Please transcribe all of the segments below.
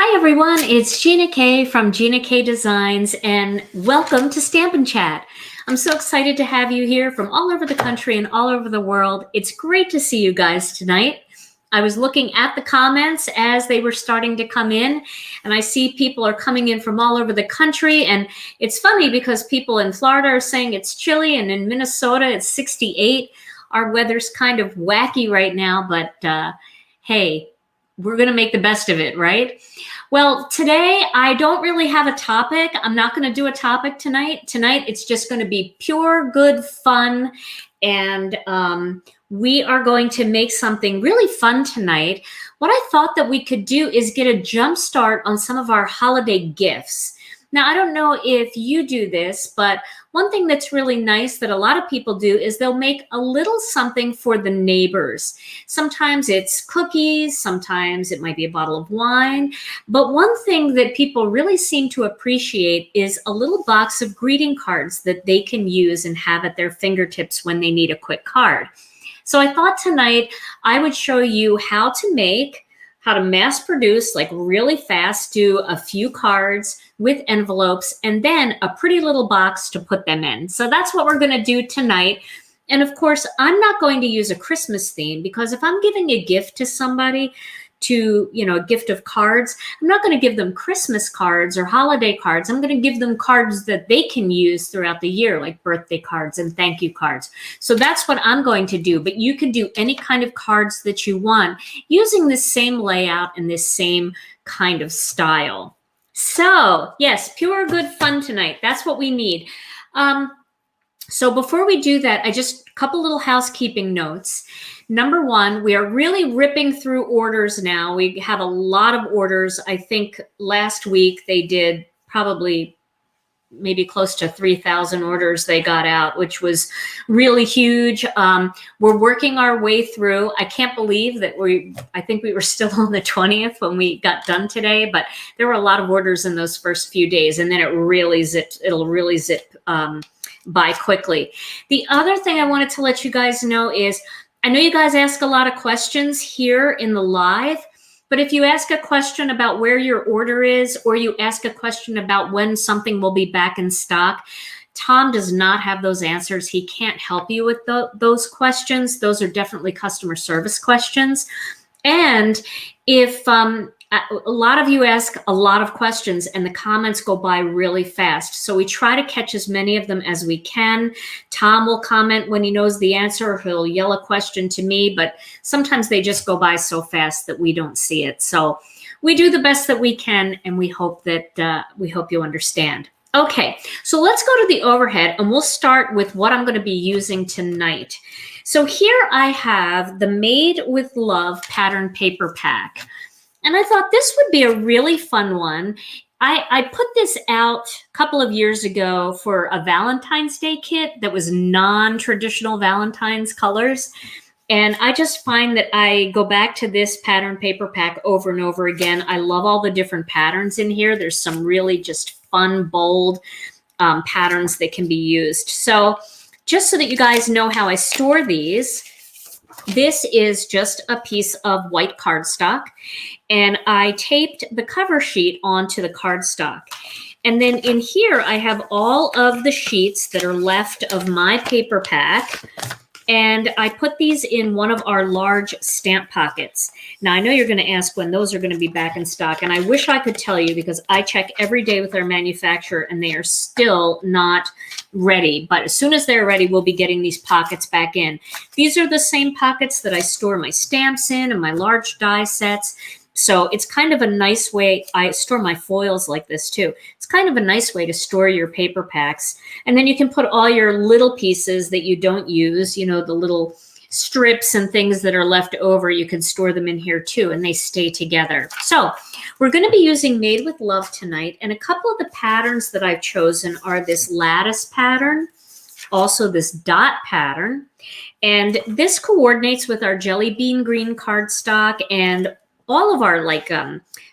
Hi everyone, it's Gina K from Gina K Designs and welcome to Stamp and Chat. I'm so excited to have you here from all over the country and all over the world. It's great to see you guys tonight. I was looking at the comments as they were starting to come in, and I see people are coming in from all over the country, and it's funny because people in Florida are saying it's chilly, and in Minnesota it's 68. Our weather's kind of wacky right now, but hey, we're going to make the best of it, right? Well, today I don't really have a topic. I'm not going to do a topic tonight. Tonight it's just going to be pure good fun, and we are going to make something really fun tonight. What I thought that we could do is get a jump start on some of our holiday gifts. Now, I don't know if you do this, but one thing that's really nice that a lot of people do is they'll make a little something for the neighbors. Sometimes it's cookies, sometimes it might be a bottle of wine. But one thing that people really seem to appreciate is a little box of greeting cards that they can use and have at their fingertips when they need a quick card. So I thought tonight I would show you how to mass produce, like really fast, do a few cards with envelopes and then a pretty little box to put them in. So that's what we're going to do tonight. And of course, I'm not going to use a Christmas theme because if I'm giving a gift to somebody, a gift of cards, I'm not going to give them Christmas cards or holiday cards. I'm going to give them cards that they can use throughout the year, like birthday cards and thank you cards. So that's what I'm going to do. But you can do any kind of cards that you want using this same layout and this same kind of style. So yes, pure good fun tonight. That's what we need. So before we do that, a couple little housekeeping notes. Number one, we are really ripping through orders now. We have a lot of orders. I think last week they did probably maybe close to 3,000 orders they got out, which was really huge. We're working our way through. I can't believe that I think we were still on the 20th when we got done today, but there were a lot of orders in those first few days, and then it'll really zip by quickly. The other thing I wanted to let you guys know is, I know you guys ask a lot of questions here in the live, but if you ask a question about where your order is, or you ask a question about when something will be back in stock, Tom does not have those answers. He can't help you with those questions. Those are definitely customer service questions. And if a lot of you ask a lot of questions and the comments go by really fast. So we try to catch as many of them as we can. Tom will comment when he knows the answer. He'll yell a question to me, but sometimes they just go by so fast that we don't see it. So we do the best that we can, and we hope you understand. Okay, so let's go to the overhead, and we'll start with what I'm going to be using tonight. So here I have the Made with Love pattern paper pack. And I thought this would be a really fun one. I put this out a couple of years ago for a Valentine's Day kit that was non-traditional Valentine's colors. And I just find that I go back to this pattern paper pack over and over again. I love all the different patterns in here. There's some really just fun, bold patterns that can be used. So just so that you guys know how I store these, this is just a piece of white cardstock, and I taped the cover sheet onto the cardstock. And then in here, I have all of the sheets that are left of my paper pack, and I put these in one of our large stamp pockets. Now, I know you're going to ask when those are going to be back in stock, and I wish I could tell you because I check every day with our manufacturer, and they are still not ready. But as soon as they're ready, we'll be getting these pockets back in. These are the same pockets that I store my stamps in and my large die sets. So it's kind of a nice way. I store my foils like this too. It's kind of a nice way to store your paper packs. And then you can put all your little pieces that you don't use, the little strips and things that are left over, you can store them in here too, and they stay together. So we're going to be using Made with Love tonight, and a couple of the patterns that I've chosen are this lattice pattern, also this dot pattern, and this coordinates with our jelly bean green cardstock and all of our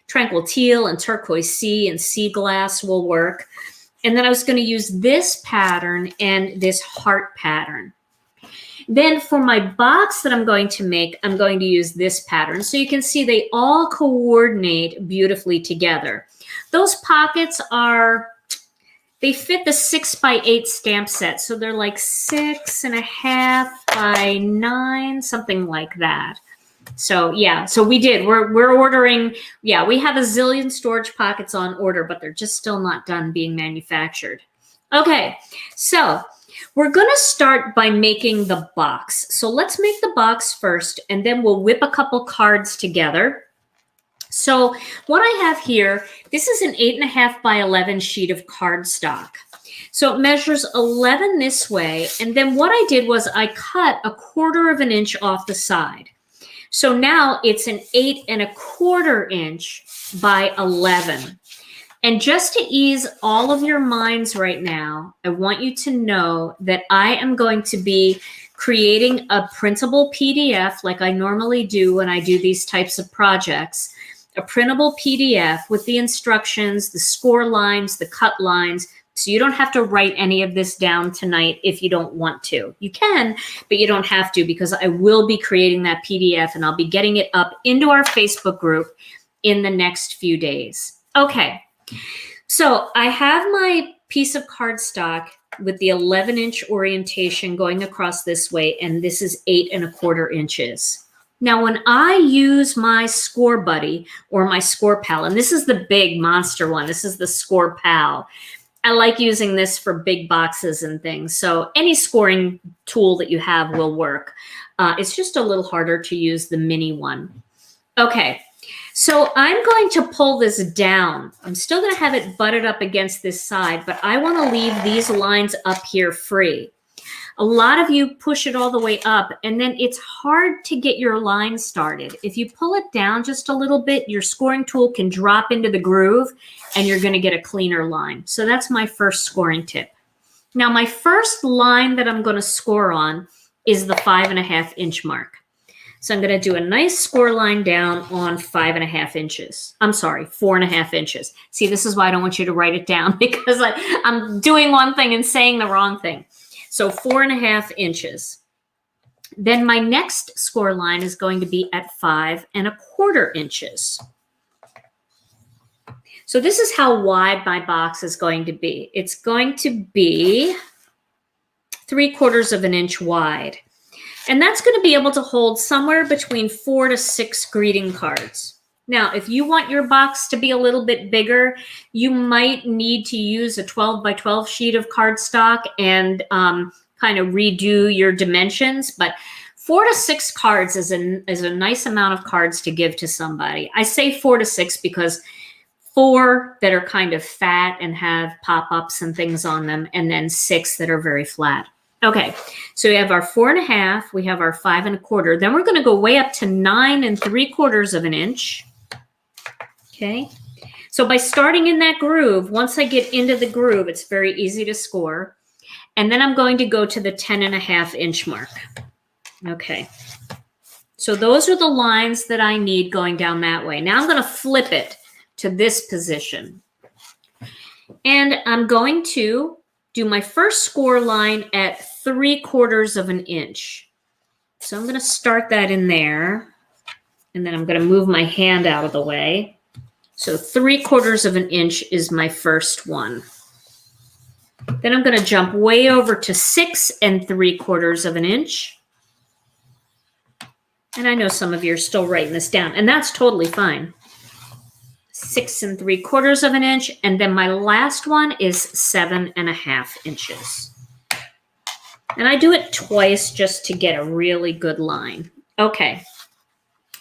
tranquil teal and turquoise sea and sea glass will work. And then I was going to use this pattern and this heart pattern. Then for my box that I'm going to make, I'm going to use this pattern. So you can see they all coordinate beautifully together. Those pockets they fit the 6x8 stamp set. So they're like 6.5 by 9, something like that. So yeah, so we're ordering, yeah, we have a zillion storage pockets on order, but they're just still not done being manufactured. Okay, so we're going to start by making the box. So let's make the box first, and then we'll whip a couple cards together. So what I have here, this is an 8.5 by 11 sheet of cardstock. So it measures 11 this way, and then what I did was I cut 1/4 inch off the side. So now it's an 8.25 inch by 11. And just to ease all of your minds right now, I want you to know that I am going to be creating a printable PDF like I normally do when I do these types of projects, a printable PDF with the instructions, the score lines, the cut lines, so you don't have to write any of this down tonight if you don't want to. You can, but you don't have to, because I will be creating that PDF and I'll be getting it up into our Facebook group in the next few days. Okay, so I have my piece of cardstock with the 11-inch orientation going across this way, and this is 8.25 inches. Now, when I use my Score Buddy or my Score Pal, and this is the big monster one, this is the Score Pal. I like using this for big boxes and things. So any scoring tool that you have will work. It's just a little harder to use the mini one. Okay, so I'm going to pull this down. I'm still going to have it butted up against this side, but I want to leave these lines up here free. A lot of you push it all the way up, and then it's hard to get your line started. If you pull it down just a little bit, your scoring tool can drop into the groove, and you're going to get a cleaner line. So that's my first scoring tip. Now, my first line that I'm going to score on is the 5.5 inch mark. So I'm going to do a nice score line down on 5.5 inches. I'm sorry, 4.5 inches. See, this is why I don't want you to write it down, because I'm doing one thing and saying the wrong thing. So 4.5 inches. Then my next score line is going to be at 5.25 inches. So this is how wide my box is going to be. It's going to be 3/4 inch wide. And that's going to be able to hold somewhere between 4 to 6 greeting cards. Now, if you want your box to be a little bit bigger, you might need to use a 12 by 12 sheet of cardstock and kind of redo your dimensions. But 4 to 6 cards is a nice amount of cards to give to somebody. I say 4 to 6 because 4 that are kind of fat and have pop-ups and things on them, and then 6 that are very flat. Okay, so we have our 4.5, we have our 5.25. Then we're going to go way up to 9.75 inch. Okay, so by starting in that groove, once I get into the groove, it's very easy to score. And then I'm going to go to the 10.5 inch mark. Okay, so those are the lines that I need going down that way. Now I'm going to flip it to this position. And I'm going to do my first score line at 3/4 inch. So I'm going to start that in there, and then I'm going to move my hand out of the way. So 3/4 inch is my first one. Then I'm going to jump way over to 6.75 inch. And I know some of you are still writing this down, and that's totally fine. 6.75 inch, and then my last one is 7.5 inches. And I do it twice just to get a really good line. Okay,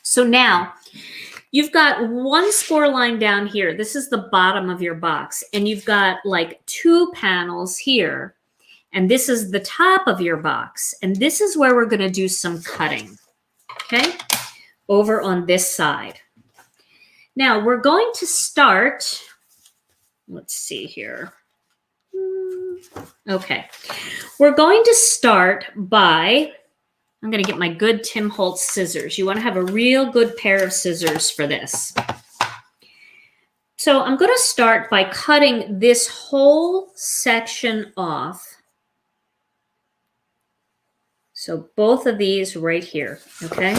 so now you've got one score line down here. This is the bottom of your box, and you've got like 2 panels here, and this is the top of your box, and this is where we're going to do some cutting, okay, over on this side. Now, we're going to start, let's see here. Okay, we're going to start by, I'm going to get my good Tim Holtz scissors. You want to have a real good pair of scissors for this. So I'm going to start by cutting this whole section off So both of these right here, okay?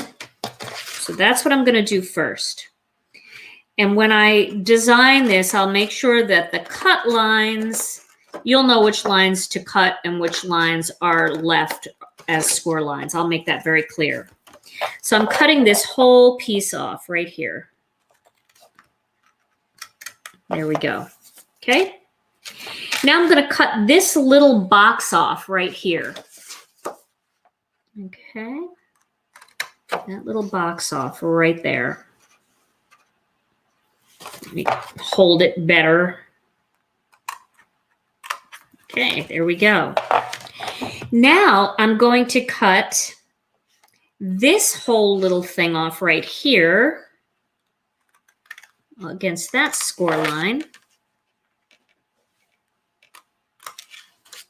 So that's what I'm going to do first. And when I design this, I'll make sure that the cut lines, you'll know which lines to cut and which lines are left as score lines. I'll make that very clear. So I'm cutting this whole piece off right here. There we go. Okay. Now I'm going to cut this little box off right here. Okay. That little box off right there. Let me hold it better. Okay, there we go. Now I'm going to cut this whole little thing off right here against that score line.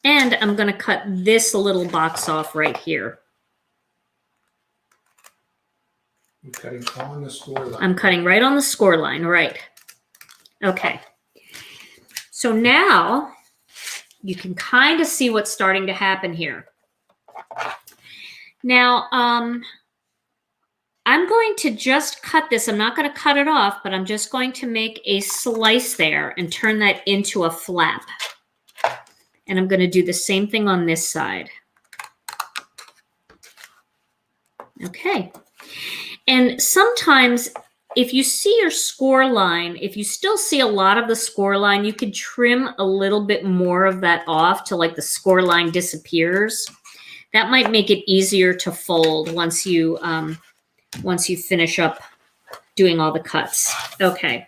And I'm going to cut this little box off right here. You're cutting on the score line. I'm cutting right on the score line, right. Okay. So now you can kind of see what's starting to happen here. Now, I'm going to just cut this. I'm not going to cut it off, but I'm just going to make a slice there and turn that into a flap. And I'm going to do the same thing on this side. Okay. And sometimes if you see your score line, if you still see a lot of the score line, you could trim a little bit more of that off till like the score line disappears. That might make it easier to fold once you finish up doing all the cuts. Okay.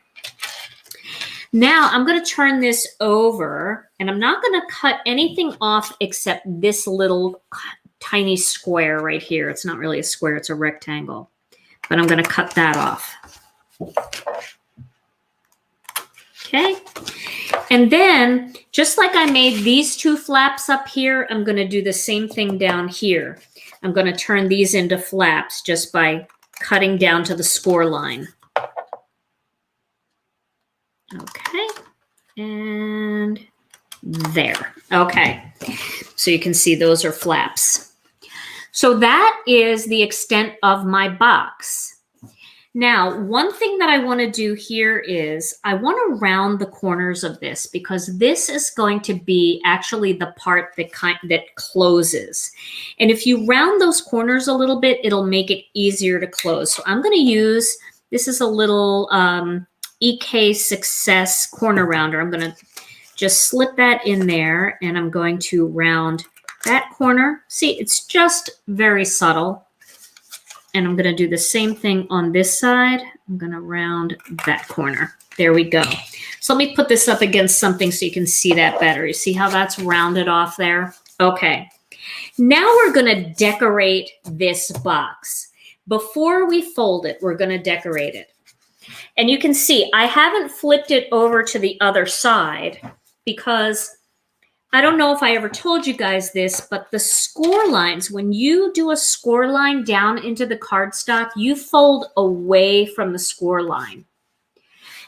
Now I'm going to turn this over, and I'm not going to cut anything off except this little tiny square right here. It's not really a square, it's a rectangle. But I'm going to cut that off. Okay. And then, just like I made these two flaps up here, I'm going to do the same thing down here. I'm going to turn these into flaps just by cutting down to the score line. Okay. And there. Okay. So you can see those are flaps. So that is the extent of my box. Now, one thing that I want to do here is I want to round the corners of this because this is going to be actually the part that closes. And if you round those corners a little bit, it'll make it easier to close. So I'm going to use, this is a little EK Success corner rounder. I'm going to just slip that in there and I'm going to round that corner. See, it's just very subtle. And I'm going to do the same thing on this side. I'm going to round that corner. There we go. So let me put this up against something so you can see that better. You see how that's rounded off there? Okay. Now we're going to decorate this box. Before we fold it, we're going to decorate it. And you can see I haven't flipped it over to the other side because I don't know if I ever told you guys this, but the score lines, when you do a score line down into the cardstock, you fold away from the score line.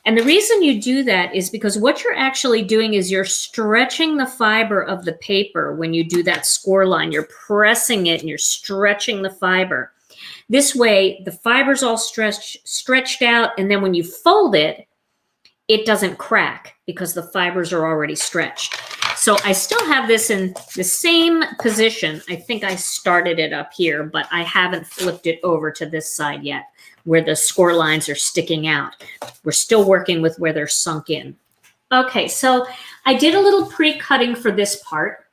And the reason you do that is because what you're actually doing is you're stretching the fiber of the paper when you do that score line. You're pressing it and you're stretching the fiber. This way, the fiber's all stretched out, and then when you fold it, it doesn't crack because the fibers are already stretched. So I still have this in the same position. I think I started it up here, but I haven't flipped it over to this side yet where the score lines are sticking out. We're still working with where they're sunk in. Okay, so I did a little pre-cutting for this part.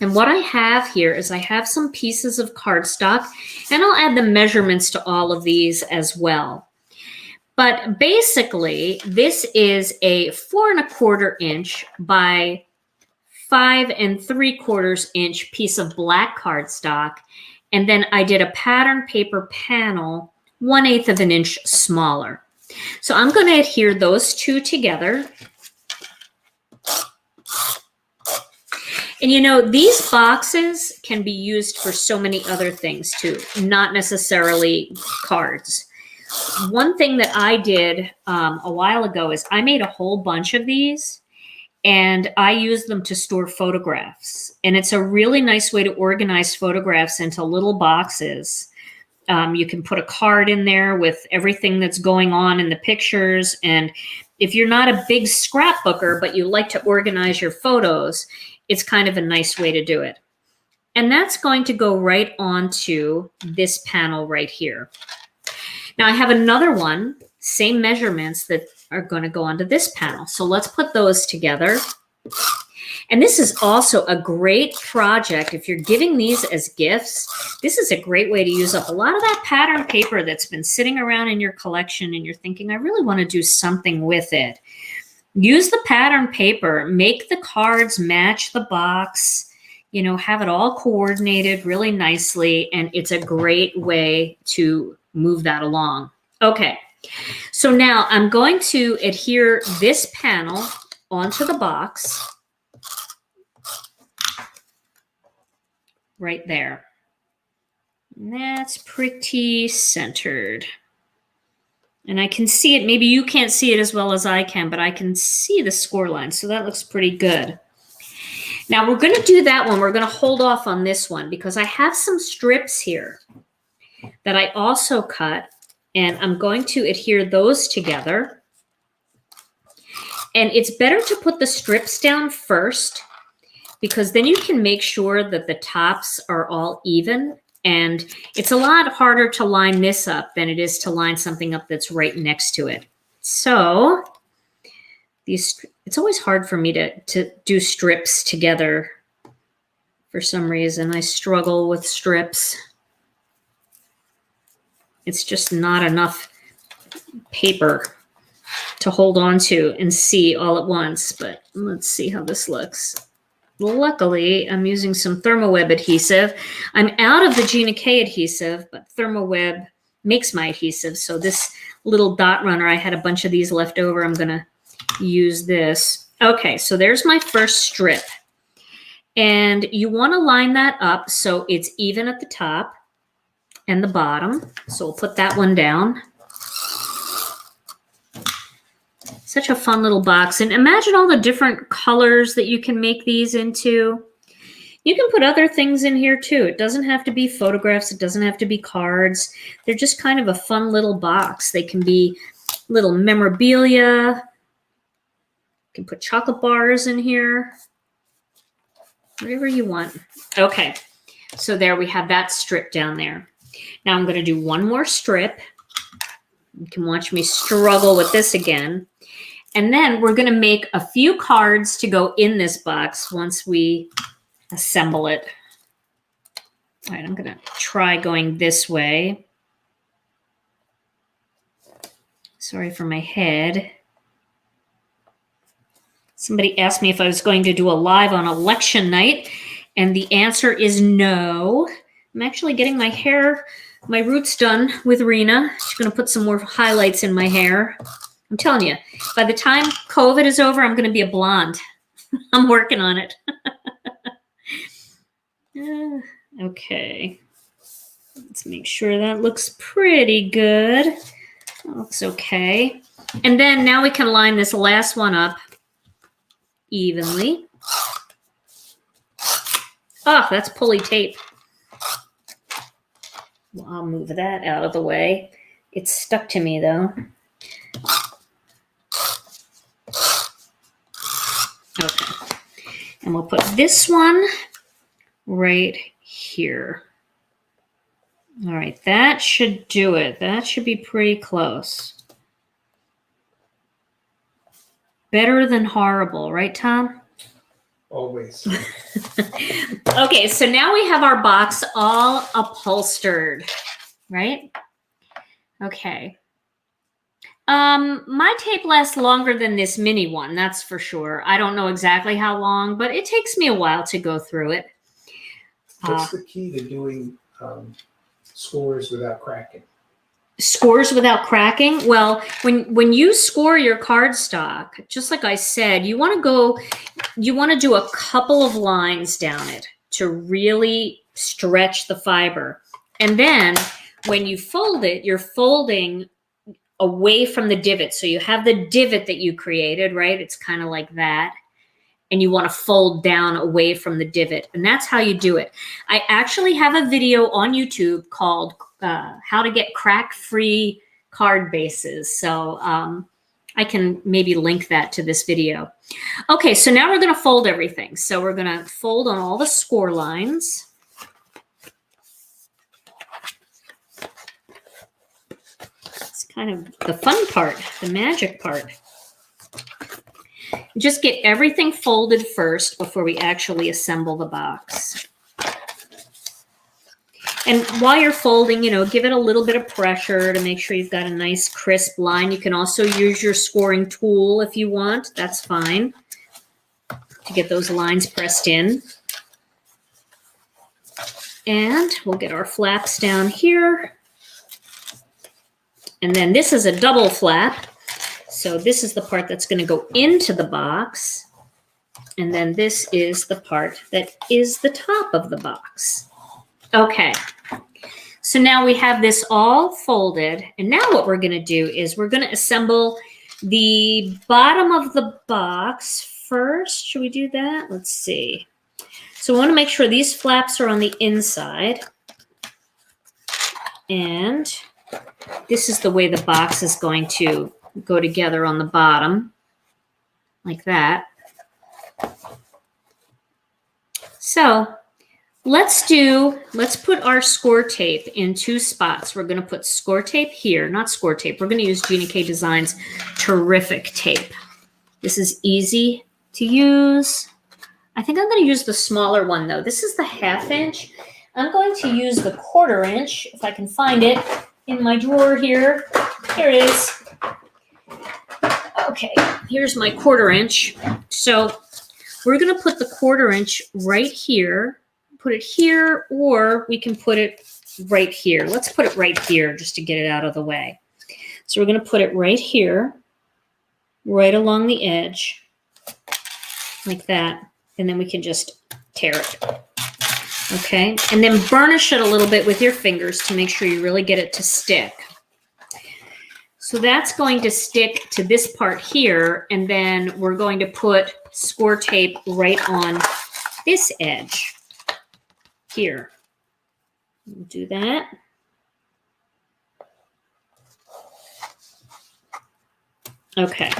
And what I have here is I have some pieces of cardstock, and I'll add the measurements to all of these as well. But basically, this is a 4 1/4 inch by 5 3/4 inch piece of black cardstock. And then I did a pattern paper panel 1/8 of an inch smaller. So I'm going to adhere those two together. And you know, these boxes can be used for so many other things too, not necessarily cards. One thing that I did a while ago is I made a whole bunch of these, and I use them to store photographs. And it's a really nice way to organize photographs into little boxes. You can put a card in there with everything that's going on in the pictures. And if you're not a big scrapbooker, but you like to organize your photos, it's kind of a nice way to do it. And that's going to go right onto this panel right here. Now I have another one, same measurements, that are going to go onto this panel. So let's put those together. And this is also a great project. If you're giving these as gifts, this is a great way to use up a lot of that pattern paper that's been sitting around in your collection and you're thinking, I really want to do something with it. Use the pattern paper, make the cards match the box, you know, have it all coordinated really nicely. And it's a great way to move that along. Okay. So now I'm going to adhere this panel onto the box right there. And that's pretty centered. And I can see it. Maybe you can't see it as well as I can, but I can see the score line. So that looks pretty good. Now we're going to do that one. We're going to hold off on this one because I have some strips here that I also cut. And I'm going to adhere those together. And it's better to put the strips down first because then you can make sure that the tops are all even. And it's a lot harder to line this up than it is to line something up that's right next to it. So it's always hard for me to do strips together for some reason. I struggle with strips. It's just not enough paper to hold on to and see all at once. But let's see how this looks. Luckily, I'm using some Thermoweb adhesive. I'm out of the Gina K adhesive, but Thermoweb makes my adhesive. So this little dot runner, I had a bunch of these left over. I'm going to use this. Okay, so there's my first strip. And you want to line that up so it's even at the top and the bottom. So we'll put that one down. Such a fun little box. And imagine all the different colors that you can make these into. You can put other things in here too. It doesn't have to be photographs. It doesn't have to be cards. They're just kind of a fun little box. They can be little memorabilia. You can put chocolate bars in here. Whatever you want. Okay, so there we have that strip down there. Now I'm going to do one more strip. You can watch me struggle with this again. And then we're going to make a few cards to go in this box once we assemble it. All right, I'm going to try going this way. Sorry for my head. Somebody asked me if I was going to do a live on election night, and the answer is no. I'm actually getting my hair, my roots done with Rena. She's going to put some more highlights in my hair. I'm telling you, by the time COVID is over, I'm going to be a blonde. I'm working on it. Okay. Let's make sure that looks pretty good. That looks okay. And then now we can line this last one up evenly. Oh, that's pulley tape. Well, I'll move that out of the way. It's stuck to me though. Okay. And we'll put this one right here. All right, that should do it. That should be pretty close. Better than horrible, right, Tom? Always. Okay, so now we have our box all upholstered, right? Okay. My tape lasts longer than this mini one, that's for sure. I don't know exactly how long, but it takes me a while to go through it. What's the key to doing scores without cracking? Scores without cracking? Well, when you score your cardstock, just like I said, you want to do a couple of lines down it to really stretch the fiber. And then when you fold it, you're folding away from the divot. So you have the divot that you created, right? It's kind of like that. and you want to fold down away from the divot. And that's how you do it. I actually have a video on YouTube called How to Get Crack-Free Card Bases. So I can maybe link that to this video. Okay, so now we're going to fold everything. So we're going to fold on all the score lines. It's kind of the fun part, the magic part. Just get everything folded first before we actually assemble the box. And while you're folding, you know, give it a little bit of pressure to make sure you've got a nice crisp line. You can also use your scoring tool if you want. That's fine to get those lines pressed in. And we'll get our flaps down here. And then this is a double flap. So this is the part that's going to go into the box. And then this is the part that is the top of the box. Okay. So now we have this all folded. And now what we're going to do is we're going to assemble the bottom of the box first. Should we do that? Let's see. So we want to make sure these flaps are on the inside. And this is the way the box is going to go together on the bottom, like that. So let's put our score tape in two spots. We're going to put score tape here, not score tape. We're going to use Gina K Designs Terrific Tape. This is easy to use. I think I'm going to use the smaller one though. This is the 1/2 inch. I'm going to use the 1/4 inch, if I can find it in my drawer here. Here it is. Okay, here's my 1/4 inch. So we're going to put the 1/4 inch right here, put it here, or we can put it right here. Let's put it right here just to get it out of the way. So we're going to put it right here, right along the edge, like that. And then we can just tear it. Okay, and then burnish it a little bit with your fingers to make sure you really get it to stick. So that's going to stick to this part here, and then we're going to put score tape right on this edge here. We'll do that. Okay.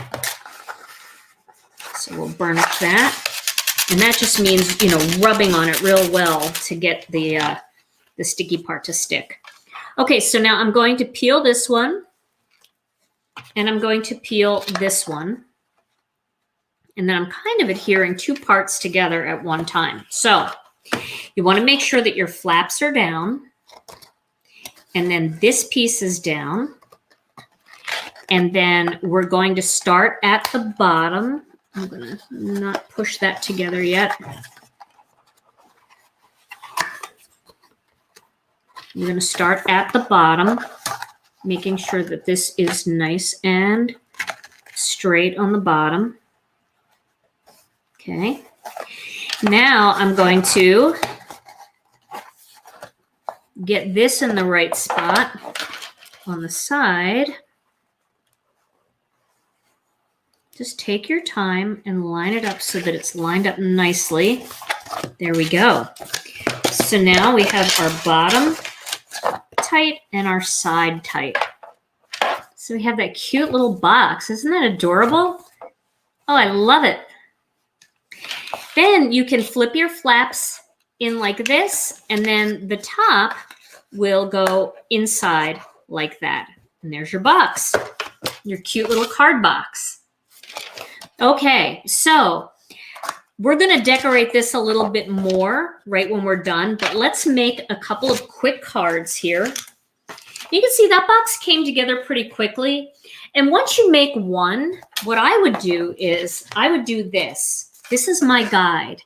So we'll burnish that. And that just means, you know, rubbing on it real well to get the sticky part to stick. Okay, so now I'm going to peel this one. And I'm going to peel this one. And then I'm kind of adhering two parts together at one time. So you want to make sure that your flaps are down. And then this piece is down. And then we're going to start at the bottom. I'm going to not push that together yet. I'm going to start at the bottom, making sure that this is nice and straight on the bottom. Okay. Now I'm going to get this in the right spot on the side. Just take your time and line it up so that it's lined up nicely. There we go. So now we have our bottom tight and our side tight. So we have that cute little box. Isn't that adorable? Oh, I love it. Then you can flip your flaps in like this, and then the top will go inside like that. And there's your box, your cute little card box. Okay, so we're going to decorate this a little bit more right when we're done, but let's make a couple of quick cards here. You can see that box came together pretty quickly. And once you make one, what I would do is I would do this. This is my guide.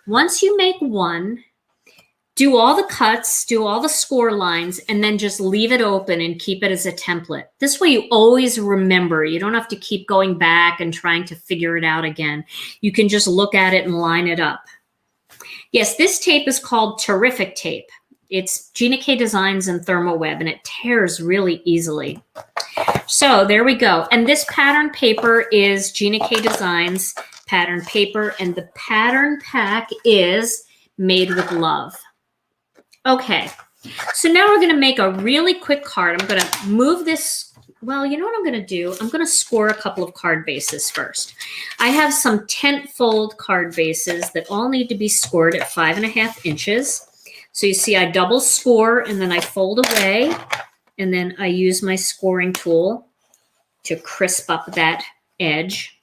Once you make one, do all the cuts, do all the score lines, and then just leave it open and keep it as a template. This way you always remember. You don't have to keep going back and trying to figure it out again. You can just look at it and line it up. Yes, this tape is called Terrific Tape. It's Gina K Designs and Thermoweb, and it tears really easily. So there we go. And this pattern paper is Gina K Designs pattern paper, and the pattern pack is Made with Love. Okay, so now we're going to make a really quick card. I'm going to move this. Well, you know what I'm going to do? I'm going to score a couple of card bases first. I have some tent fold card bases that all need to be scored at 5.5 inches. So you see I double score and then I fold away, and then I use my scoring tool to crisp up that edge.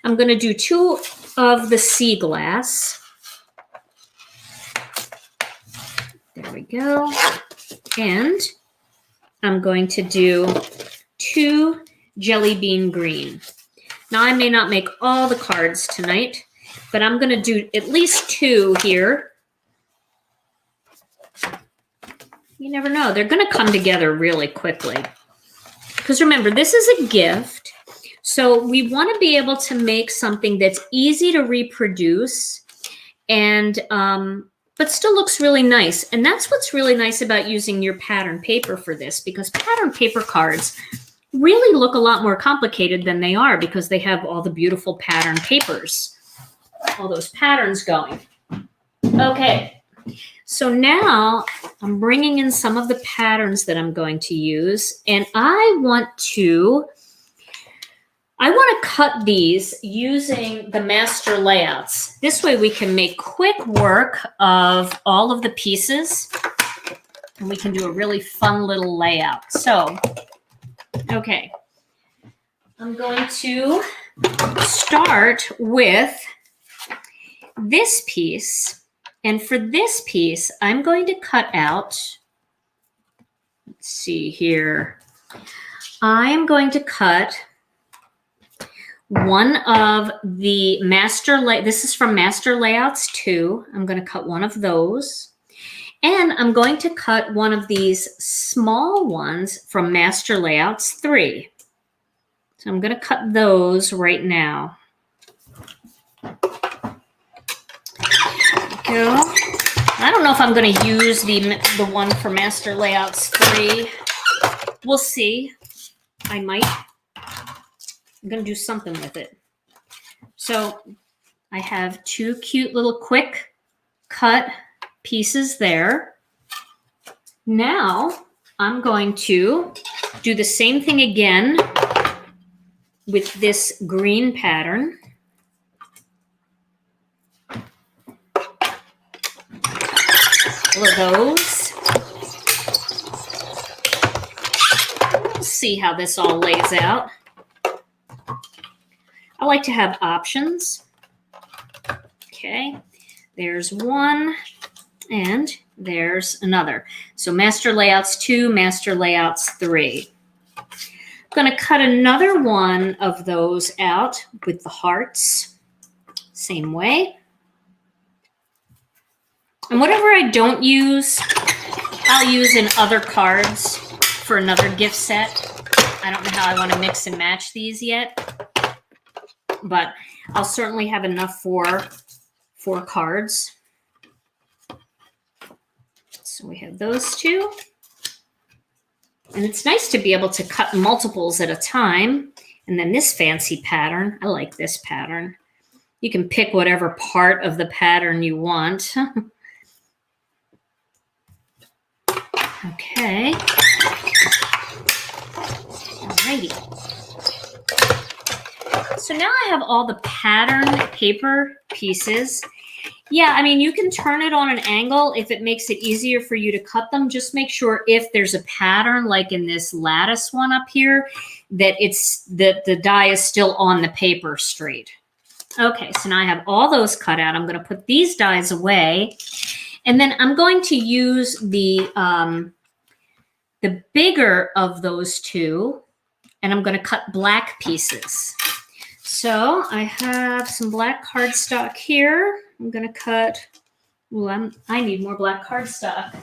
I'm going to do 2 of the sea glass. There we go. And I'm going to do 2 jelly bean green. Now, I may not make all the cards tonight, but I'm going to do at least 2 here. You never know. They're going to come together really quickly. Because remember, this is a gift. So we want to be able to make something that's easy to reproduce and but still looks really nice. And that's what's really nice about using your pattern paper for this, because pattern paper cards really look a lot more complicated than they are because they have all the beautiful pattern papers, all those patterns going. Okay, so now I'm bringing in some of the patterns that I'm going to use, and I want to cut these using the master layouts. This way we can make quick work of all of the pieces, and we can do a really fun little layout. So, okay, I'm going to start with this piece. And for this piece, I'm going to cut out, let's see here, I'm going to cut one of the this is from Master Layouts 2. I'm going to cut one of those. And I'm going to cut one of these small ones from Master Layouts 3. So I'm going to cut those right now. There we go. I don't know if I'm going to use the one for Master Layouts 3. We'll see. I might. I'm going to do something with it. So I have 2 cute little quick cut pieces there. Now I'm going to do the same thing again with this green pattern. All of those. We'll see how this all lays out. I like to have options. Okay, there's one and there's another. So Master Layouts 2, Master Layouts 3. I'm going to cut another one of those out with the hearts. Same way. And whatever I don't use, I'll use in other cards for another gift set. I don't know how I want to mix and match these yet, but I'll certainly have enough for 4 cards. So we have those 2. And it's nice to be able to cut multiples at a time. And then this fancy pattern, I like this pattern. You can pick whatever part of the pattern you want. Okay. Alrighty. So now I have all the pattern paper pieces. Yeah, I mean, you can turn it on an angle if it makes it easier for you to cut them. Just make sure if there's a pattern, like in this lattice one up here, that the die is still on the paper straight. Okay, so now I have all those cut out. I'm going to put these dies away. And then I'm going to use the bigger of those 2, and I'm going to cut black pieces. So I have some black cardstock here. I'm going to cut, I need more black cardstock.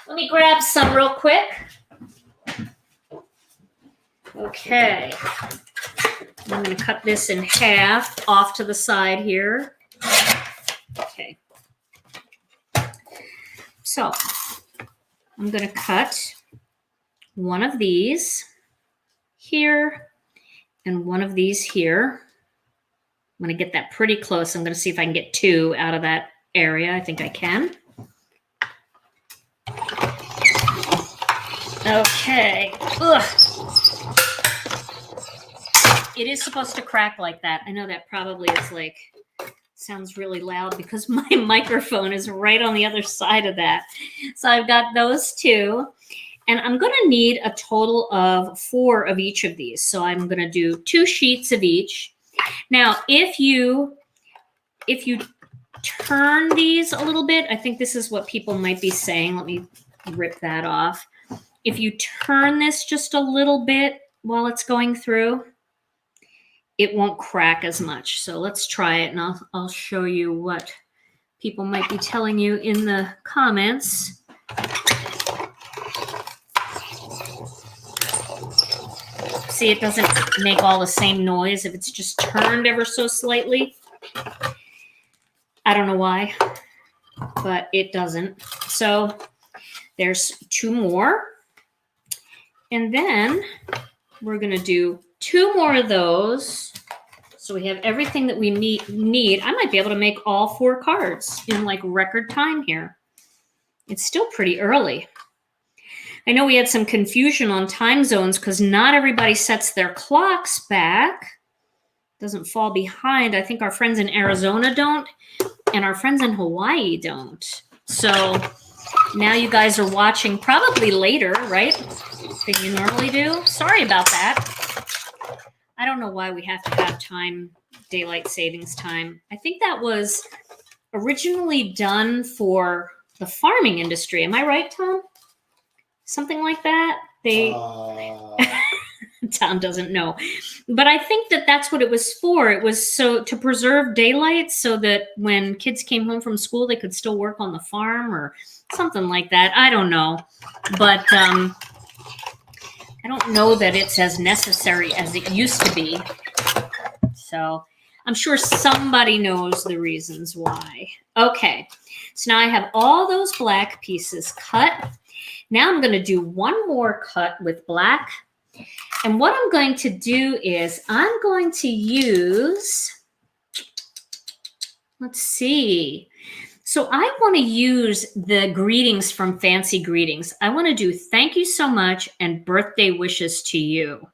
Let me grab some real quick. Okay. I'm going to cut this in half off to the side here. Okay. So I'm going to cut one of these here and one of these here. I'm going to get that pretty close. I'm going to see if I can get 2 out of that area. I think I can. Okay. Ugh. It is supposed to crack like that. I know that probably is like, sounds really loud because my microphone is right on the other side of that. So I've got those 2. And I'm going to need a total of 4 of each of these. So I'm going to do 2 sheets of each. Now, if you turn these a little bit, I think this is what people might be saying. Let me rip that off. If you turn this just a little bit while it's going through, it won't crack as much. So let's try it, and I'll show you what people might be telling you in the comments. See, it doesn't make all the same noise if it's just turned ever so slightly. I don't know why, but it doesn't. So there's 2 more. And then we're going to do 2 more of those. So we have everything that we need. I might be able to make all 4 cards in like record time here. It's still pretty early. I know we had some confusion on time zones because not everybody sets their clocks back. Doesn't fall behind. I think our friends in Arizona don't, and our friends in Hawaii don't. So now you guys are watching probably later, right, than you normally do. Sorry about that. I don't know why we have to have daylight savings time. I think that was originally done for the farming industry. Am I right, Tom? Something like that. Tom doesn't know, but I think that that's what it was for. It was so to preserve daylight so that when kids came home from school, they could still work on the farm or something like that. I don't know, but I don't know that it's as necessary as it used to be. So I'm sure somebody knows the reasons why. Okay, so now I have all those black pieces cut. Now I'm going to do 1 more cut with black. And what I'm going to do is I'm going to use, let's see. So I want to use the greetings from Fancy Greetings. I want to do thank you so much and birthday wishes to you.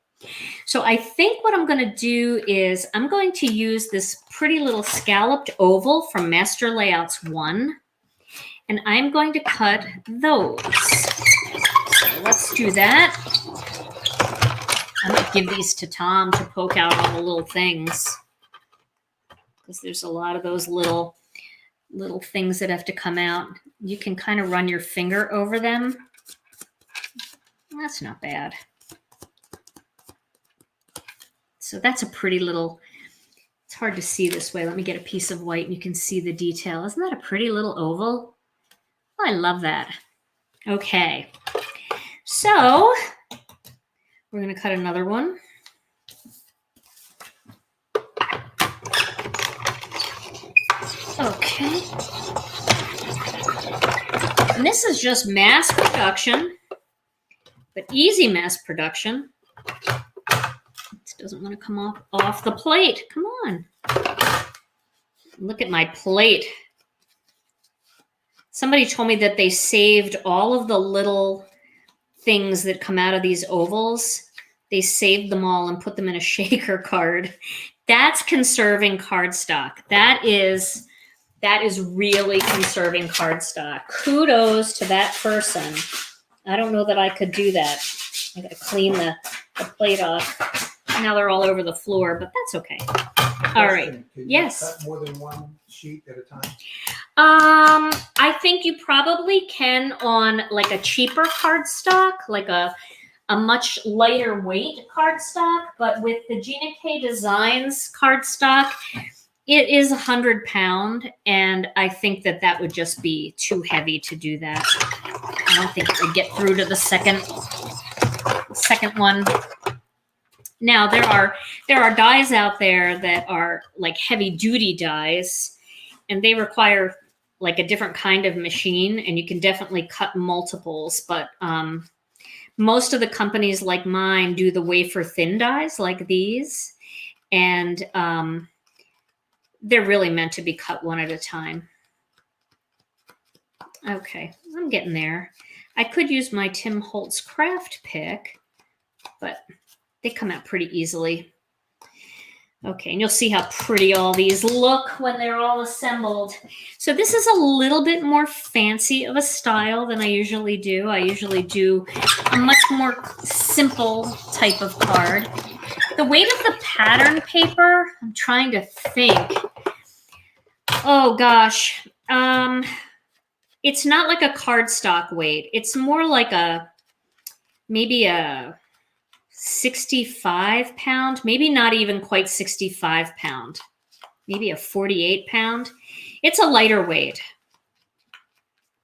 So I think what I'm going to do is I'm going to use this pretty little scalloped oval from Master Layouts 1. And I'm going to cut those. So let's do that. I'm going to give these to Tom to poke out all the little things, because there's a lot of those little things that have to come out. You can kind of run your finger over them. That's not bad. So that's a pretty little, it's hard to see this way. Let me get a piece of white and you can see the detail. Isn't that a pretty little oval? Oh, I love that. Okay. So we're going to cut another one. Okay. And this is just mass production, but easy mass production. This doesn't want to come off the plate. Come on. Look at my plate. Somebody told me that they saved all of the little things that come out of these ovals. They saved them all and put them in a shaker card. That's conserving cardstock. That is really conserving cardstock. Kudos to that person. I don't know that I could do that. I gotta clean the plate off. Now they're all over the floor, but that's okay. All right. Yes. Cut more than 1 sheet at a time? I think you probably can on like a cheaper cardstock, like a much lighter weight cardstock, but with the Gina K Designs cardstock, it is 100 pound, and I think that would just be too heavy to do that. I don't think it would get through to the second one. Now there are dies out there that are like heavy duty dies, and they require like a different kind of machine, and you can definitely cut multiples, but most of the companies like mine do the wafer thin dies like these, and they're really meant to be cut one at a time. Okay, I'm getting there. I could use my Tim Holtz craft pick, but they come out pretty easily. Okay, and you'll see how pretty all these look when they're all assembled. So this is a little bit more fancy of a style than I usually do. I usually do a much more simple type of card. The weight of the pattern paper, I'm trying to think. Oh gosh. It's not like a cardstock weight. It's more like maybe a 65 pound, maybe not even quite 65 pound, maybe a 48 pound. It's a lighter weight.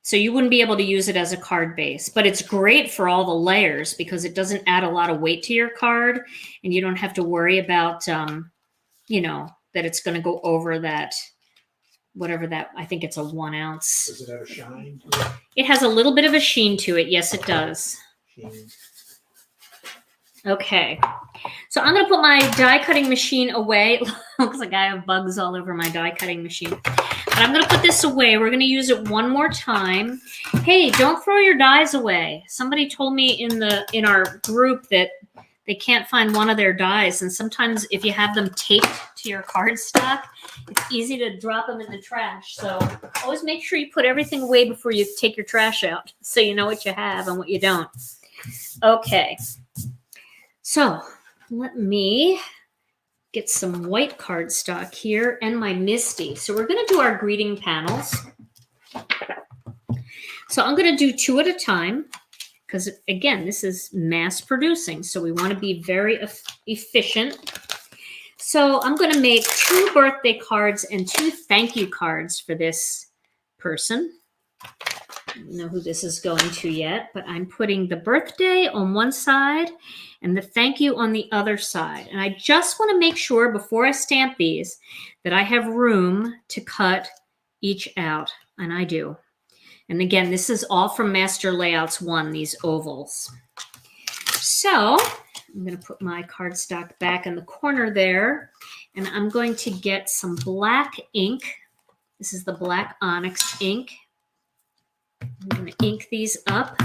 So you wouldn't be able to use it as a card base, but it's great for all the layers because it doesn't add a lot of weight to your card and you don't have to worry about, you know, that it's going to go over that, whatever that, I think it's a 1 ounce. Does it have a shine to it? It has a little bit of a sheen to it. Yes, it does. Sheen. Okay. So I'm going to put my die cutting machine away. It looks like I have bugs all over my die cutting machine. But I'm going to put this away. We're going to use it one more time. Hey, don't throw your dies away. Somebody told me in our group that they can't find one of their dies. And sometimes if you have them taped to your cardstock, it's easy to drop them in the trash. So always make sure you put everything away before you take your trash out so you know what you have and what you don't. Okay. So let me get some white cardstock here and my MISTI. So we're going to do our greeting panels. So I'm going to do 2 at a time because, again, this is mass producing. So we want to be very efficient. So I'm going to make 2 birthday cards and 2 thank you cards for this person. I don't know who this is going to yet, but I'm putting the birthday on one side and the thank you on the other side. And I just want to make sure before I stamp these that I have room to cut each out, and I do. And again, this is all from Master Layouts 1, these ovals. So I'm going to put my cardstock back in the corner there, and I'm going to get some black ink. This is the black onyx ink. I'm going to ink these up.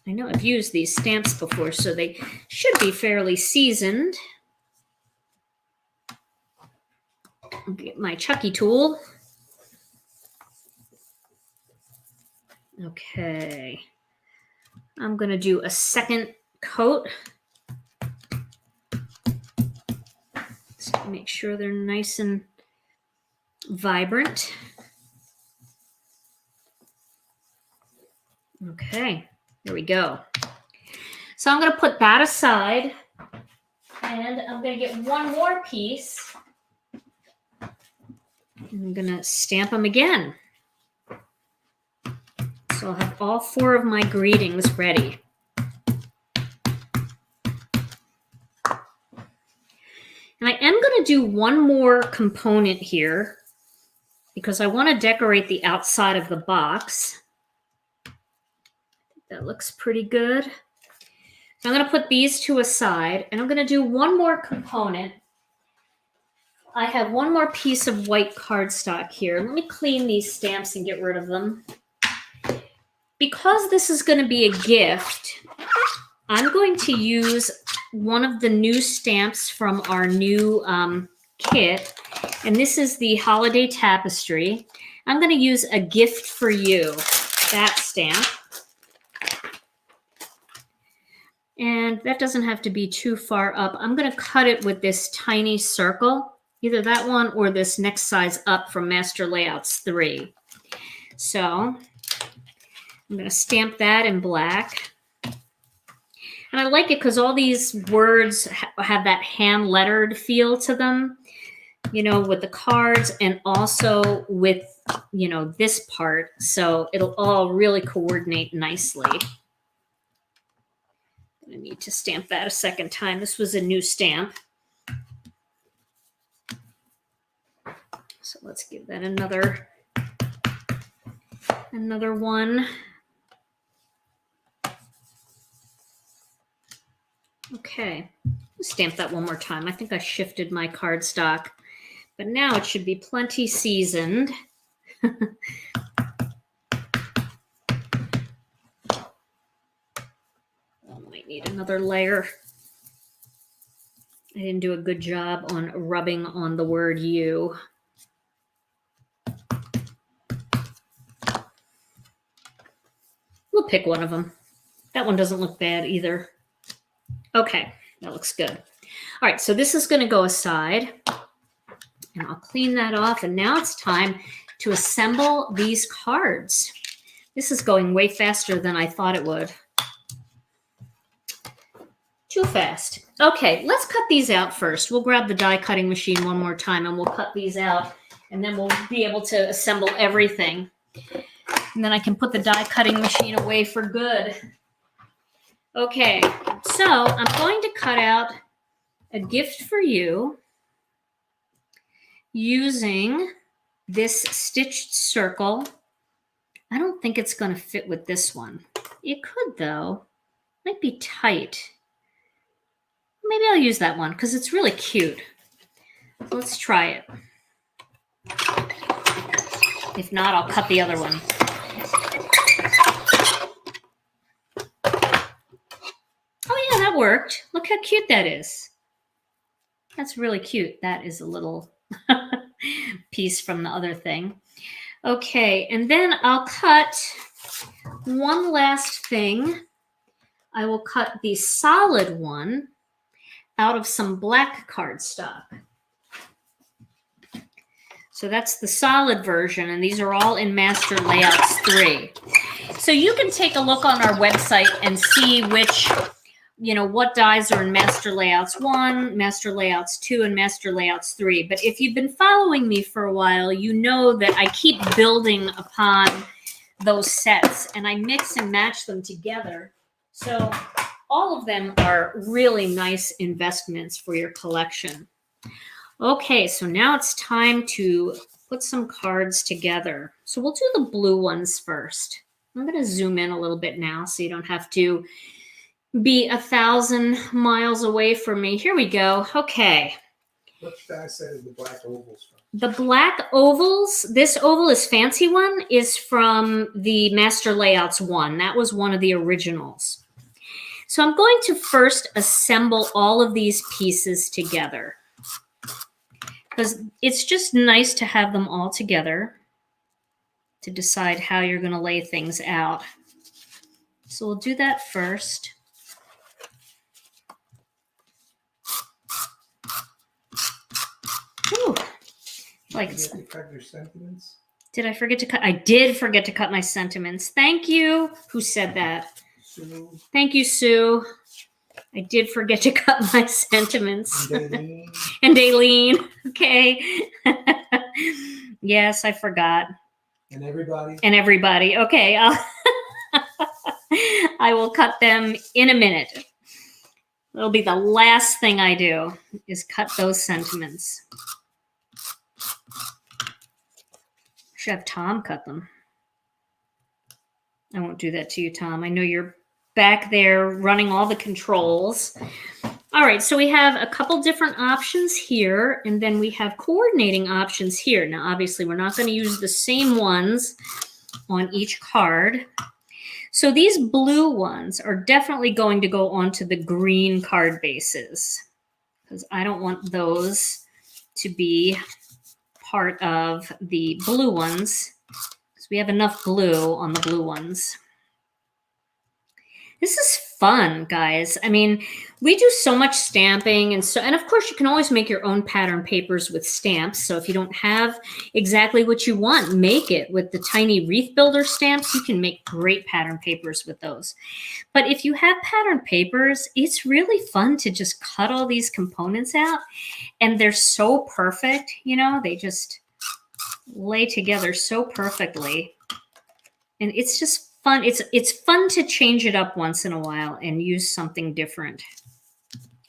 I know I've used these stamps before, so they should be fairly seasoned. I'll get my Chucky tool. Okay. I'm going to do a second coat. So make sure they're nice and vibrant. Okay, there we go. So I'm going to put that aside, and I'm going to get one more piece. I'm going to stamp them again. So I'll have all 4 of my greetings ready. And I am going to do one more component here because I want to decorate the outside of the box. That looks pretty good. So I'm going to put these 2 aside, and I'm going to do one more component. I have one more piece of white cardstock here. Let me clean these stamps and get rid of them. Because this is going to be a gift, I'm going to use one of the new stamps from our new kit, and this is the Holiday Tapestry. I'm going to use a gift for you, that stamp. And that doesn't have to be too far up. I'm going to cut it with this tiny circle, either that one or this next size up from Master Layouts 3. So I'm going to stamp that in black. And I like it because all these words have that hand-lettered feel to them, you know, with the cards and also with, you know, this part. So it'll all really coordinate nicely. I need to stamp that a second time. This was a new stamp. So let's give that another one. Okay, let's stamp that one more time. I think I shifted my cardstock. but now it should be plenty seasoned. Might need another layer. I didn't do a good job on rubbing on the word you. We'll pick one of them. That one doesn't look bad either. Okay, that looks good. All right, so this is going to go aside. And I'll clean that off. And now it's time to assemble these cards. This is going way faster than I thought it would. Too fast. Okay, let's cut these out first. We'll grab the die cutting machine one more time and we'll cut these out. And then we'll be able to assemble everything. And then I can put the die cutting machine away for good. Okay, so I'm going to cut out a gift for you using this stitched circle. I don't think it's going to fit with this one. It could though. Might be tight. Maybe I'll use that one because it's really cute. So let's try it. If not, I'll cut the other one. Oh yeah, that worked. Look how cute that is. That's really cute. That is a little piece from the other thing. Okay, and then I'll cut one last thing. I will cut the solid one out of some black cardstock. So that's the solid version, and these are all in Master Layouts 3. So you can take a look on our website and see which, what dies are in Master Layouts 1, Master Layouts 2, and Master Layouts 3. But if you've been following me for a while, you know that I keep building upon those sets, and I mix and match them together. So all of them are really nice investments for your collection. Okay, so now it's time to put some cards together. So we'll do the blue ones first. I'm going to zoom in a little bit now so you don't have to be 1,000 miles away from me. Here we go. Okay. What die set is the black ovals from? The black ovals, this oval is fancy one, is from the Master Layouts 1. That was one of the originals. So I'm going to first assemble all of these pieces together because it's just nice to have them all together to decide how you're going to lay things out. So we'll do that first. Ooh, like Did you cut your sentiments? Did I forget to cut? I did forget to cut my sentiments. Thank you. Who said that? Sue. Thank you, Sue. I did forget to cut my sentiments. And And Aileen. Okay. Yes, I forgot. And everybody. And everybody. Okay. I will cut them in a minute. It'll be the last thing I do is cut those sentiments. Should have Tom cut them. I won't do that to you, Tom. I know you're back there running all the controls. All right, so we have a couple different options here, and then we have coordinating options here. Now, obviously, we're not going to use the same ones on each card. So these blue ones are definitely going to go onto the green card bases because I don't want those to be part of the blue ones because we have enough blue on the blue ones. This is fun, guys. I mean, we do so much stamping and of course you can always make your own pattern papers with stamps. So if you don't have exactly what you want, make it with the tiny wreath builder stamps. You can make great pattern papers with those. But if you have pattern papers, it's really fun to just cut all these components out and they're so perfect, they just lay together so perfectly. And it's just fun. It's fun to change it up once in a while and use something different.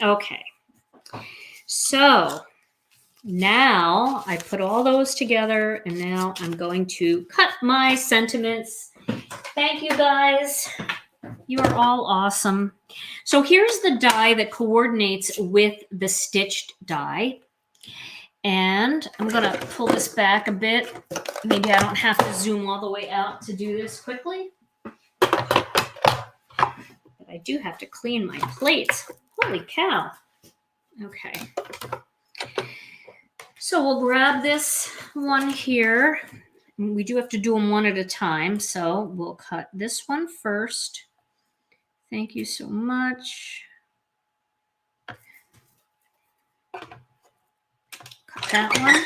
Okay. So now I put all those together and now I'm going to cut my sentiments. Thank you guys. You are all awesome. So here's the die that coordinates with the stitched die. And I'm going to pull this back a bit. Maybe I don't have to zoom all the way out to do this quickly. But I do have to clean my plates. Holy cow. Okay. So we'll grab this one here. We do have to do them one at a time. So we'll cut this one first. Thank you so much. Cut that one.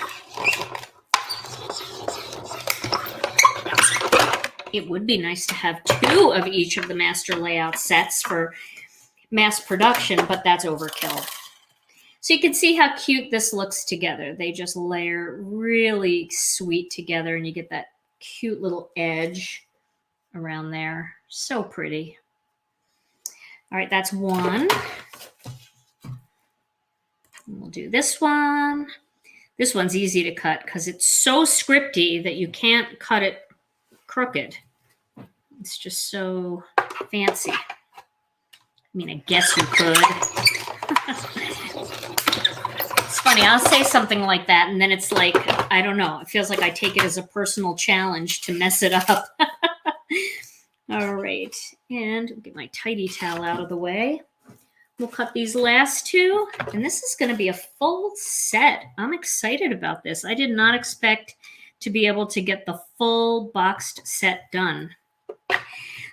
It would be nice to have 2 of each of the master layout sets for mass production, but that's overkill. So you can see how cute this looks together. They just layer really sweet together, and you get that cute little edge around there. So pretty. All right, that's one. We'll do this one. This one's easy to cut because it's so scripty that you can't cut it crooked. It's just so fancy. I mean, I guess you could. It's funny, I'll say something like that, and then it's like, I don't know. It feels like I take it as a personal challenge to mess it up. All right, and get my tidy towel out of the way. We'll cut these last 2, and this is going to be a full set. I'm excited about this. I did not expect to be able to get the full boxed set done.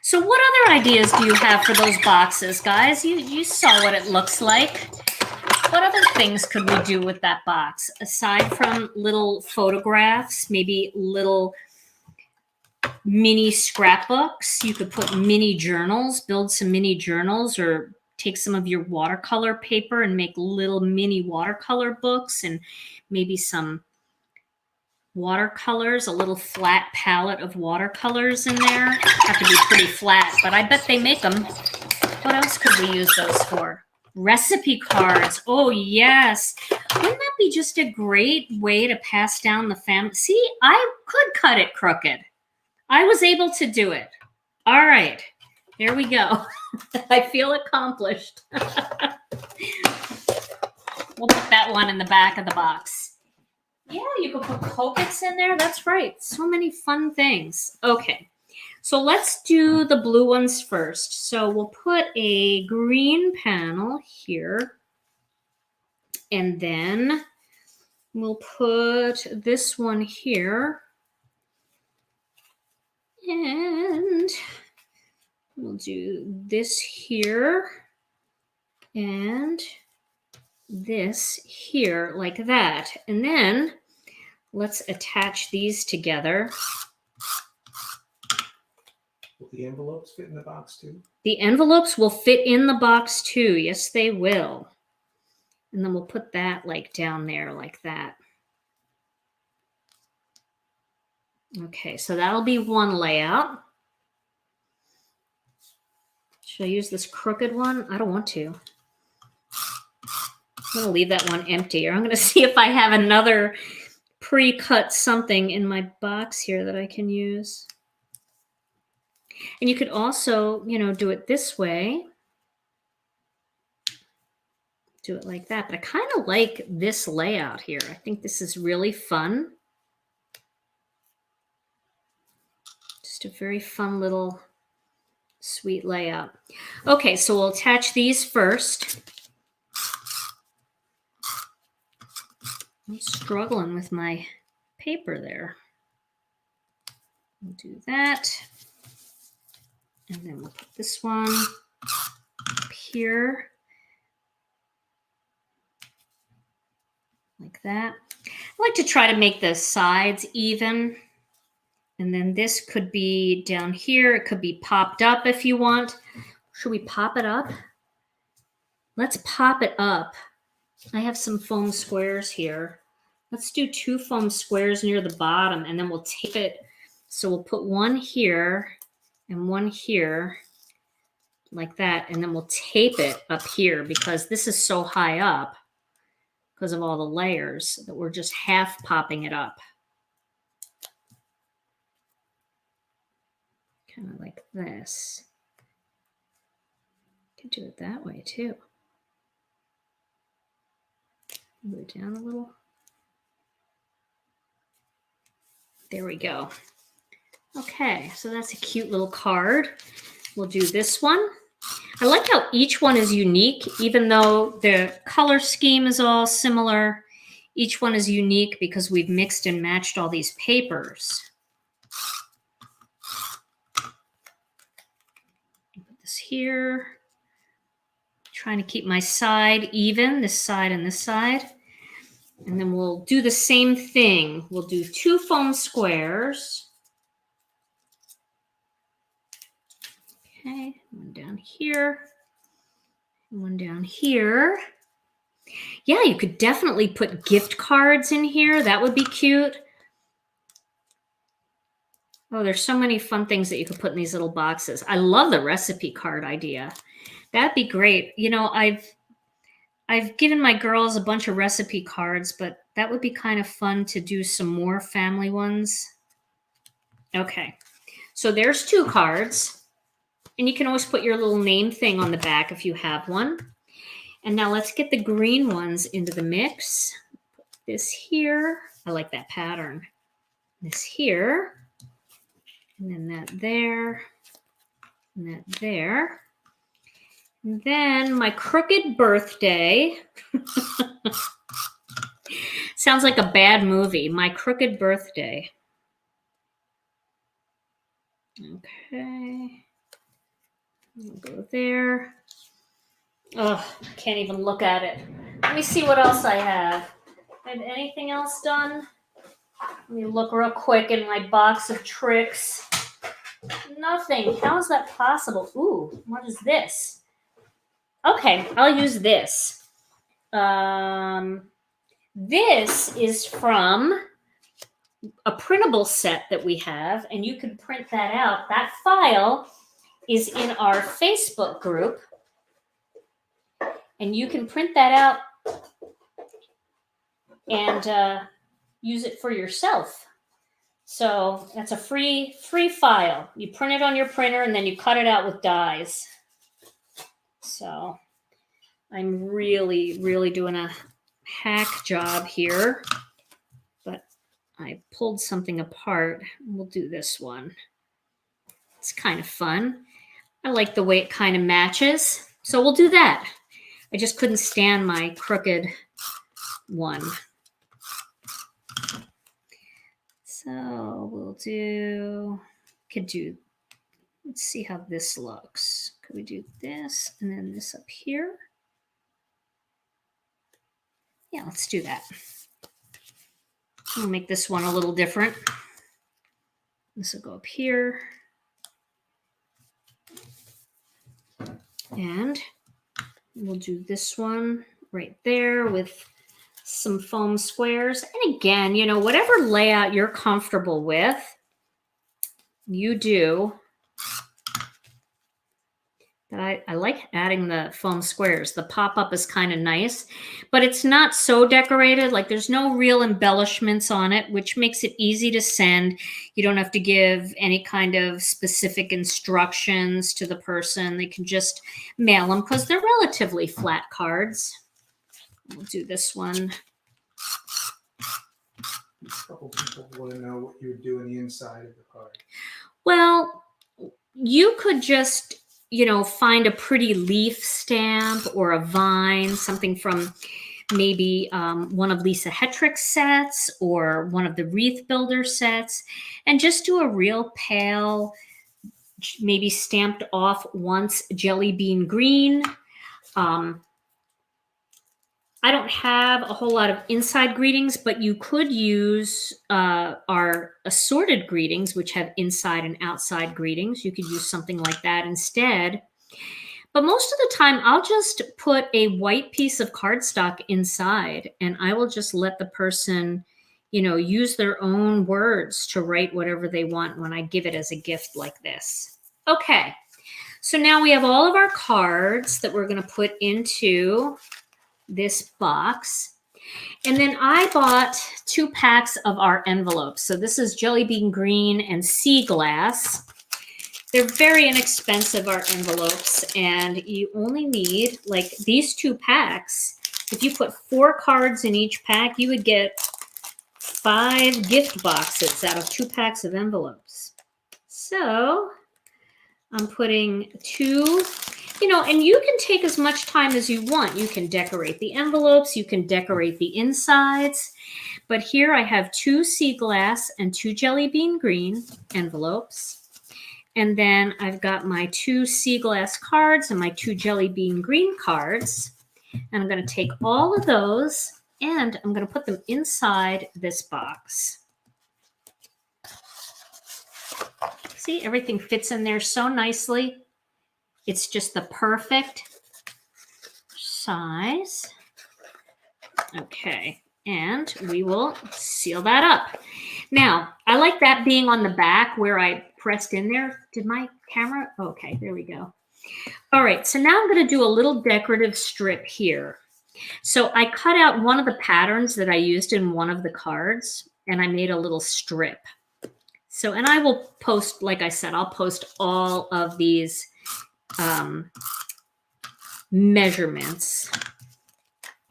So what other ideas do you have for those boxes, guys? You saw what it looks like. What other things could we do with that box? Aside from little photographs, maybe little mini scrapbooks. You could put mini journals, build some mini journals, or take some of your watercolor paper and make little mini watercolor books, and maybe some watercolors, a little flat palette of watercolors in there. Have to be pretty flat, but I bet they make them. What else could we use those for? Recipe cards. Oh, yes. Wouldn't that be just a great way to pass down the family? See, I could cut it crooked. I was able to do it. All right. There we go. I feel accomplished. We'll put that one in the back of the box. Yeah, you can put Copics in there. That's right. So many fun things. Okay. So let's do the blue ones first. So we'll put a green panel here. And then we'll put this one here. And we'll do this here. And this here like that. And then let's attach these together. Will the envelopes fit in the box too? The envelopes will fit in the box too. Yes, they will. And then we'll put that like down there like that. Okay, so that'll be one layout. Should I use this crooked one? I don't want to. I'm going to leave that one empty, or I'm going to see if I have another pre-cut something in my box here that I can use. And you could also, do it this way. Do it like that. But I kind of like this layout here. I think this is really fun. Just a very fun little sweet layout. Okay, so we'll attach these first. I'm struggling with my paper there. We'll do that. And then we'll put this one up here. Like that. I like to try to make the sides even. And then this could be down here. It could be popped up if you want. Should we pop it up? Let's pop it up. I have some foam squares here. Let's do 2 foam squares near the bottom, and then we'll tape it. So we'll put one here and one here like that, and then we'll tape it up here because this is so high up because of all the layers that we're just half popping it up. Kind of like this. Could do it that way too. Move it down a little. There we go. Okay, so that's a cute little card. We'll do this one. I like how each one is unique, even though the color scheme is all similar. Each one is unique because we've mixed and matched all these papers. Put this here. Trying to keep my side even, this side and this side. And then we'll do the same thing. We'll do 2 foam squares. Okay, one down here, one down here. Yeah, you could definitely put gift cards in here. That would be cute. Oh, there's so many fun things that you could put in these little boxes. I love the recipe card idea. That'd be great. You know, I've given my girls a bunch of recipe cards, but that would be kind of fun to do some more family ones. Okay, so there's 2 cards. And you can always put your little name thing on the back if you have one. And now let's get the green ones into the mix. Put this here. I like that pattern. This here. And then that there. And that there. And then my crooked birthday. Sounds like a bad movie. My crooked birthday. Okay. We'll go there. Oh, can't even look at it. Let me see what else I have. Had anything else done? Let me look real quick in my box of tricks. Nothing. How is that possible? Ooh, what is this? Okay, I'll use this. This is from a printable set that we have, and you can print that out. That file is in our Facebook group, and you can print that out and use it for yourself. So that's a free file. You print it on your printer and then you cut it out with dies. So I'm really doing a hack job here, but I pulled something apart. We'll do this one. It's kind of fun. I like the way it kind of matches. So we'll do that. I just couldn't stand my crooked one. So we'll could do, let's see how this looks. Could we do this and then this up here? Yeah, let's do that. We'll make this one a little different. This will go up here. And we'll do this one right there with some foam squares. And again, you know, whatever layout you're comfortable with, you do. But I like adding the foam squares. The pop-up is kind of nice, but it's not so decorated. Like there's no real embellishments on it, which makes it easy to send. You don't have to give any kind of specific instructions to the person. They can just mail them because they're relatively flat cards. We'll do this one. A couple people want to know what you would do on the inside of the card. Well, you could just, you know, find a pretty leaf stamp or a vine, something from maybe one of Lisa Hetrick's sets or one of the Wreath Builder sets, and just do a real pale, maybe stamped off once jelly bean green. I don't have a whole lot of inside greetings, but you could use our assorted greetings, which have inside and outside greetings. You could use something like that instead. But most of the time, I'll just put a white piece of cardstock inside, and I will just let the person, you know, use their own words to write whatever they want when I give it as a gift like this. Okay, so now we have all of our cards that we're going to put into this box. And then I bought 2 packs of our envelopes. So this is Jelly Bean Green and Sea Glass. They're very inexpensive, our envelopes, and you only need, like, these 2 packs. If you put 4 cards in each pack, you would get 5 gift boxes out of 2 packs of envelopes. So I'm putting 2, and you can take as much time as you want. You can decorate the envelopes, you can decorate the insides. But here I have 2 sea glass and 2 jelly bean green envelopes. And then I've got my 2 sea glass cards and my 2 jelly bean green cards. And I'm going to take all of those and I'm going to put them inside this box. See, everything fits in there so nicely. It's just the perfect size. Okay, and we will seal that up. Now, I like that being on the back where I pressed in there. Did my camera? Okay, there we go. All right, so now I'm going to do a little decorative strip here. So I cut out one of the patterns that I used in one of the cards, and I made a little strip. So, and I will post, like I said, I'll post all of these measurements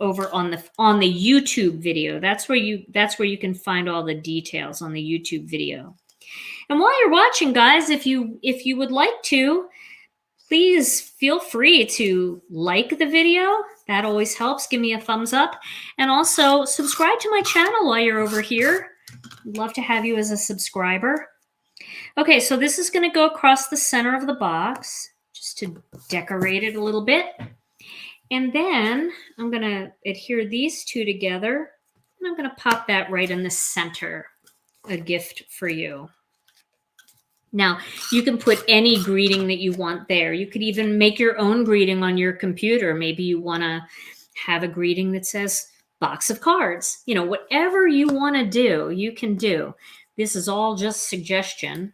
over on the YouTube video. That's where you can find all the details on the YouTube video. And while you're watching, guys, if you would like to, please feel free to like the video. That always helps. Give me a thumbs up. And also subscribe to my channel while you're over here. I'd love to have you as a subscriber. Okay, so this is going to go across the center of the box just to decorate it a little bit. And then I'm going to adhere these 2 together. And I'm going to pop that right in the center. A gift for you. Now, you can put any greeting that you want there. You could even make your own greeting on your computer. Maybe you want to have a greeting that says box of cards. Whatever you want to do, you can do. This is all just suggestion.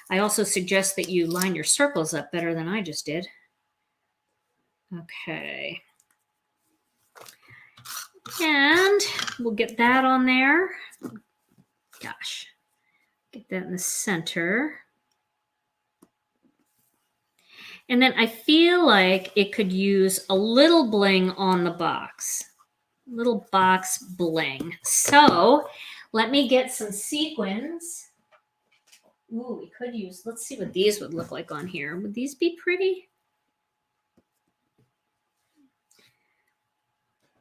I also suggest that you line your circles up better than I just did. Okay. And we'll get that on there. Gosh. Get that in the center. And then I feel like it could use a little bling on the box. Little box bling. So let me get some sequins. Ooh, we could use, let's see what these would look like on here. Would these be pretty?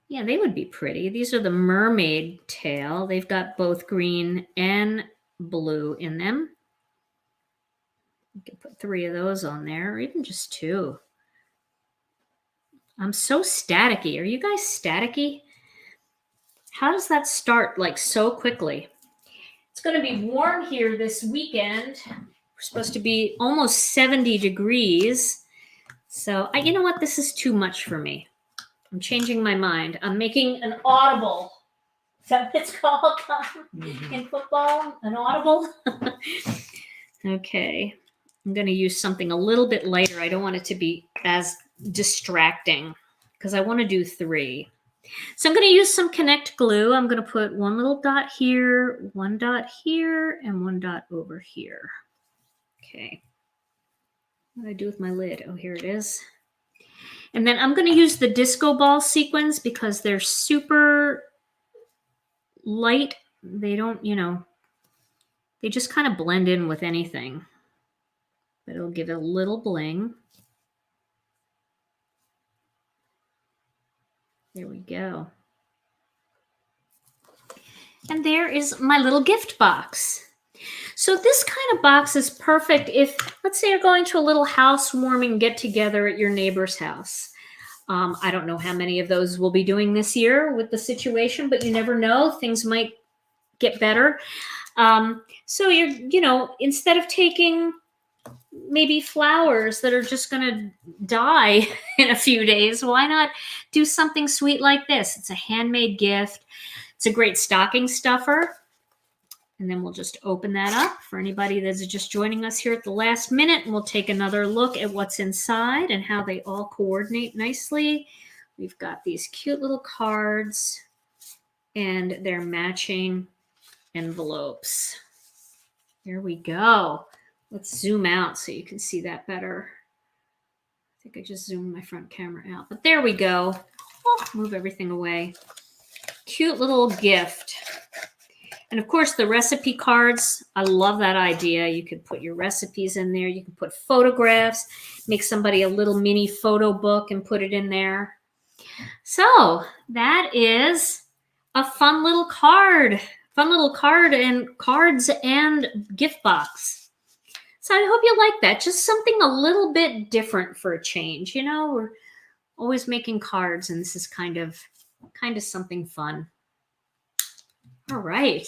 Yeah, they would be pretty. These are the mermaid tail. They've got both green and blue in them. You can put 3 of those on there, or even just 2. I'm so staticky. Are you guys staticky? How does that start like so quickly? It's going to be warm here this weekend. We're supposed to be almost 70 degrees. So, you know what? This is too much for me. I'm changing my mind. I'm making an audible. Is that what it's called in football? An audible? Okay. I'm going to use something a little bit lighter. I don't want it to be as distracting because I want to do 3. So I'm going to use some Connect glue. I'm going to put 1 little dot here, 1 dot here, and 1 dot over here. Okay. What do I do with my lid? Oh, here it is. And then I'm going to use the disco ball sequins because they're super light. They don't, they just kind of blend in with anything. But it'll give it a little bling. There we go. And there is my little gift box. So this kind of box is perfect if, let's say you're going to a little housewarming get-together at your neighbor's house. I don't know how many of those we'll be doing this year with the situation, but you never know. Things might get better. So you're, instead of taking maybe flowers that are just going to die in a few days, why not do something sweet like this? It's a handmade gift. It's a great stocking stuffer. And then we'll just open that up for anybody that's just joining us here at the last minute. And we'll take another look at what's inside and how they all coordinate nicely. We've got these cute little cards and their matching envelopes. There we go. Let's zoom out so you can see that better. I think I just zoomed my front camera out, but there we go. Oh, move everything away. Cute little gift. And of course, the recipe cards. I love that idea. You could put your recipes in there. You can put photographs, make somebody a little mini photo book and put it in there. So that is a fun little card and cards and gift box. So I hope you like that. Just something a little bit different for a change. You know, we're always making cards, and this is kind of something fun. All right.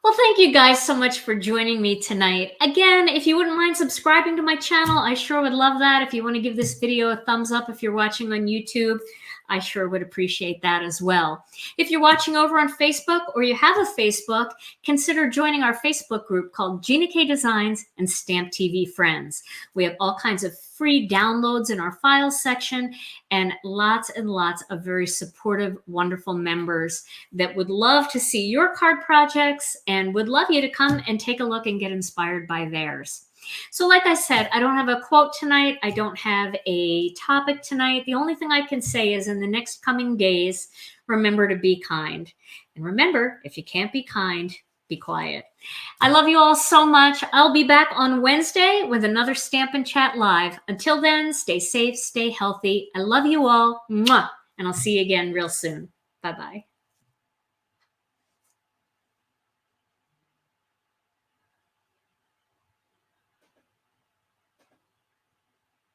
Well, thank you guys so much for joining me tonight. Again, if you wouldn't mind subscribing to my channel, I sure would love that. If you want to give this video a thumbs up if you're watching on YouTube, I sure would appreciate that as well. If you're watching over on Facebook or you have a Facebook, consider joining our Facebook group called Gina K Designs and Stamp TV Friends. We have all kinds of free downloads in our files section and lots of very supportive, wonderful members that would love to see your card projects and would love you to come and take a look and get inspired by theirs. So like I said, I don't have a quote tonight. I don't have a topic tonight. The only thing I can say is in the next coming days, remember to be kind. And remember, if you can't be kind, be quiet. I love you all so much. I'll be back on Wednesday with another Stampin' Chat Live. Until then, stay safe, stay healthy. I love you all. Mwah! And I'll see you again real soon. Bye-bye.